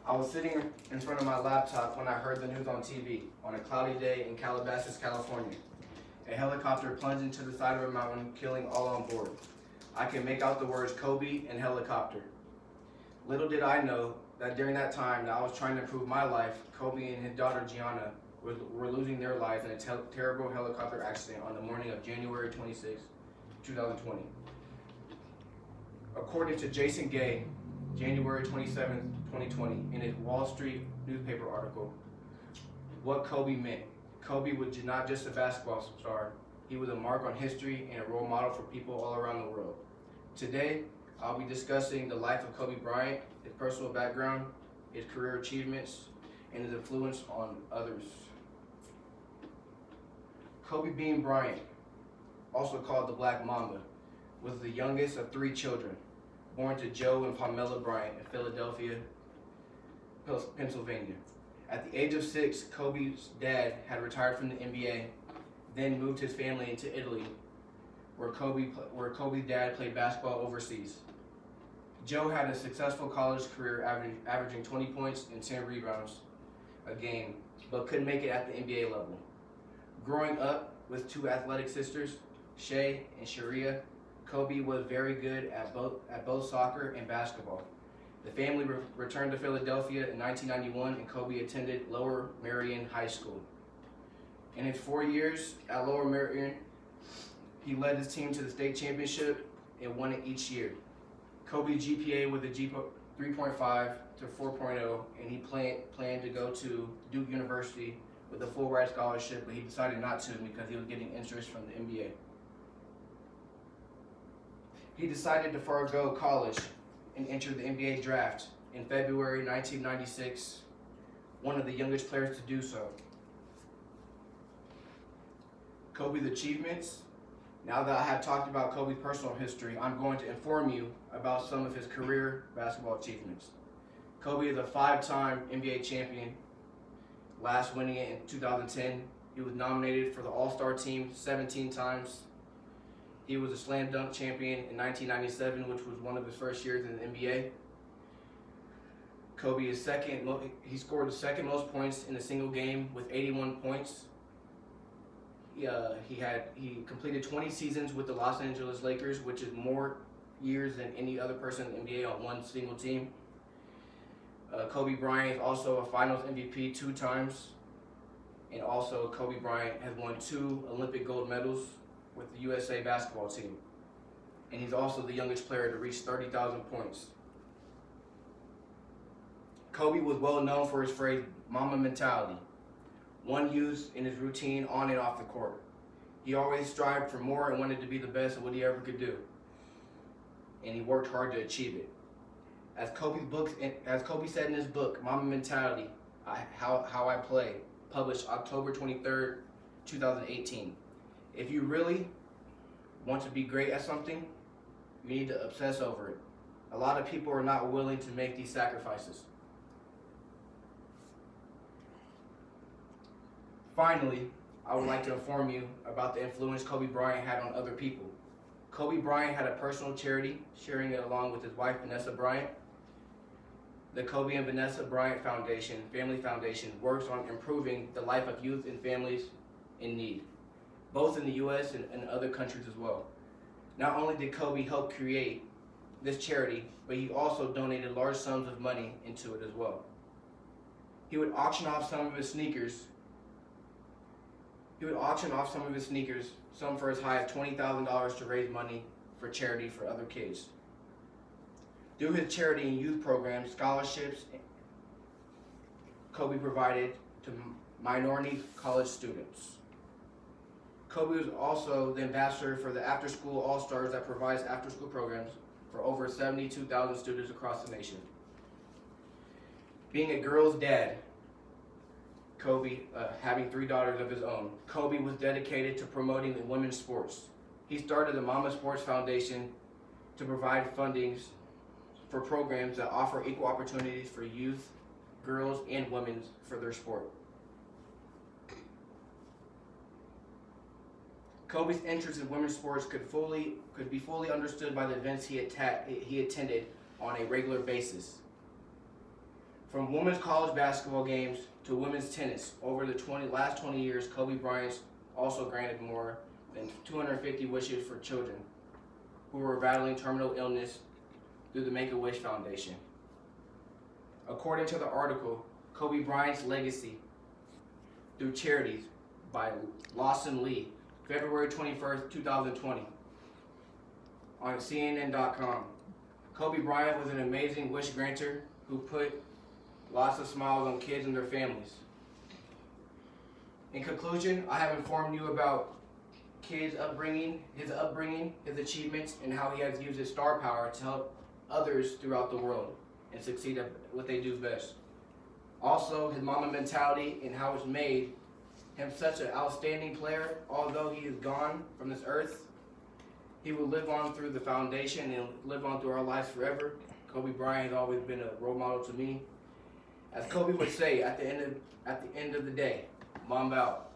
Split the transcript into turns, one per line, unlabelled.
I was sitting in front of my laptop when I heard the news on TV on a cloudy day in Calabasas, California. A helicopter plunged into the side of a mountain, killing all on board. I can make out the words Kobe and helicopter. Little did I know that during that time that I was trying to improve my life, Kobe and his daughter Gianna were losing their lives in a terrible helicopter accident on the morning of January 26, 2020. According to Jason Gay, January 27, 2020, in his Wall Street newspaper article, what Kobe meant. Kobe was not just a basketball star, he was a mark on history and a role model for people all around the world. Today, I'll be discussing the life of Kobe Bryant, his personal background, his career achievements, and his influence on others. Kobe Bean Bryant, also called the Black Mamba, was the youngest of 3 children, born to Joe and Pamela Bryant in Philadelphia, Pennsylvania. At the age of 6, Kobe's dad had retired from the NBA, then moved his family into Italy, where Kobe's dad played basketball overseas. Joe had a successful college career, averaging 20 points and 10 rebounds a game, but couldn't make it at the NBA level. Growing up with 2 athletic sisters, Shay and Sharia, Kobe was very good at both soccer and basketball. The family returned to Philadelphia in 1991, and Kobe attended Lower Merion High School. In his 4 years at Lower Merion, he led his team to the state championship and won it each year. Kobe's GPA was a 3.5 to 4.0, and he planned to go to Duke University with a full ride scholarship, but he decided not to because he was getting interest from the NBA. He decided to forego college and enter the NBA draft in February 1996, one of the youngest players to do so. Kobe's achievements. Now that I have talked about Kobe's personal history, I'm going to inform you about some of his career basketball achievements. Kobe is a 5-time NBA champion, last winning it in 2010. He was nominated for the All-Star team 17 times. He was a slam dunk champion in 1997, which was one of his first years in the NBA. Kobe is he scored the second most points in a single game with 81 points. He completed 20 seasons with the Los Angeles Lakers, which is more years than any other person in the NBA on one single team. Kobe Bryant is also a Finals MVP 2 times, and also Kobe Bryant has won 2 Olympic gold medals with the USA basketball team, and he's also the youngest player to reach 30,000 points. Kobe was well known for his phrase, Mamba mentality, one used in his routine on and off the court. He always strived for more and wanted to be the best at what he ever could do, and he worked hard to achieve it. As Kobe said in his book, Mamba Mentality, How I Play, published October 23rd, 2018. If you really want to be great at something, you need to obsess over it. A lot of people are not willing to make these sacrifices. Finally, I would like to inform you about the influence Kobe Bryant had on other people. Kobe Bryant had a personal charity, sharing it along with his wife, Vanessa Bryant. The Kobe and Vanessa Bryant Foundation, Family Foundation, works on improving the life of youth and families in need, both in the U.S. and other countries as well. Not only did Kobe help create this charity, but he also donated large sums of money into it as well. He would auction off some of his sneakers. Some for as high as $20,000 to raise money for charity for other kids. Through his charity and youth programs, scholarships, Kobe provided to minority college students. Kobe was also the ambassador for the After School All-Stars that provides after-school programs for over 72,000 students across the nation. Being a girl's dad, Kobe, having 3 daughters of his own, Kobe was dedicated to promoting the women's sports. He started the Mama Sports Foundation to provide fundings for programs that offer equal opportunities for youth, girls, and women for their sport. Kobe's interest in women's sports could be fully understood by the events he attended on a regular basis. From women's college basketball games to women's tennis, over the last 20 years, Kobe Bryant also granted more than 250 wishes for children who were battling terminal illness through the Make-A-Wish Foundation. According to the article, Kobe Bryant's legacy through charities by Lawson Lee, February 21st, 2020, on CNN.com. Kobe Bryant was an amazing wish granter who put lots of smiles on kids and their families. In conclusion, I have informed you about his upbringing, his achievements, and how he has used his star power to help others throughout the world and succeed at what they do best. Also, his Mamba mentality and how it's made him such an outstanding player. Although he is gone from this earth, he will live on through the foundation and live on through our lives forever. Kobe Bryant has always been a role model to me. As Kobe would say, at the end of the day, Mamba out.